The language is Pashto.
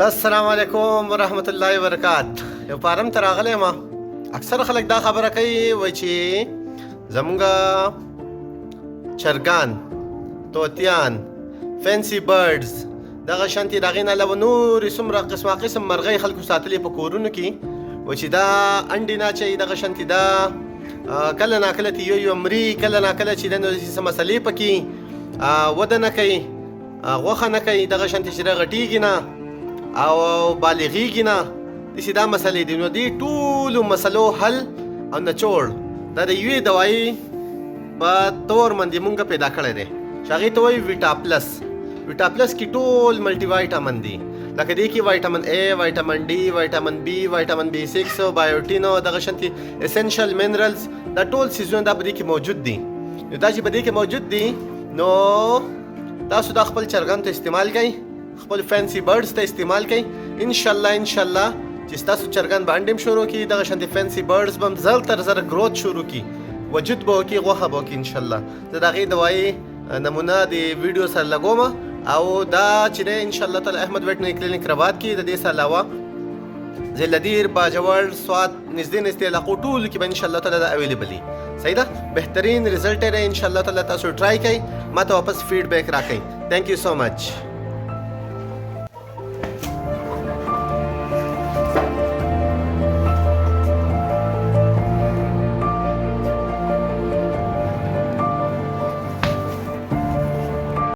السلام علیکم ورحمت الله وبرکات. یو پارم ته راغلی ما. اکثر خلک دا خبره کوي وایي چې زمونږ چرګان، طوطیان، فینسي برډز دغه شانتې د هغې نه علاوه نورې څومره قسمه قسم مرغۍ خلکو ساتلې په کورونو کې، وایي چې دا انډې نه اچوي دغه شانتې دا کله ناکله تې یو مري، کله ناکله چې دا څه مسلې پکې وده نه کوي، غوښه نه کوي، دغه شانتې چې دا غټېږي نه او بالغیږي نه، داسې دا مسلې دي. نو دې ټولو مسلو حل او نچوړ دا د یوې دوایي په تور باندې مونږ پیدا کړی دی چې هغې ته وایي ویټا پلس. ویټا پلس کې ټول ملټي وایټامن دي، لکه دې کې وایټامن A، وایټامن D، وایټامن B، وایټامن B6، بایوټین او دغه شانتې اسینشل منرلز، دا ټول څیزونه دا په دې کې موجود دي. نو دا چې په دې کې موجود دي نو تاسو دا خپل چرګانو ته استعمال کړئ، خپل فینسي برډز ته استعمال کړئ. انشاءالله چې ستاسو چرګان به انډې هم شروع کړي، دغه شانتې فینسي برډز به هم زر تر زر گروت شروع کړي، وجود به وکړي، غوښه به وکړي انشاءالله. زه د هغې دوایي نمونه د ویډیو سره لګوم او دا چې دی انشاءالله تعالی احمد ویټنري کلینک رباط کې د دې سره علاوه زلدیر، باجوړ، سوات نږدې نږدې علاقو ټولو کې به انشاءالله تعالی دا اویلیبل وي. صحیح ده، بهترین رزلټ یې دی. انشاءالله تعالی تاسو ټرای کړئ، ما ته واپس فیډبیک راکړئ. تھینک یو سو مچ.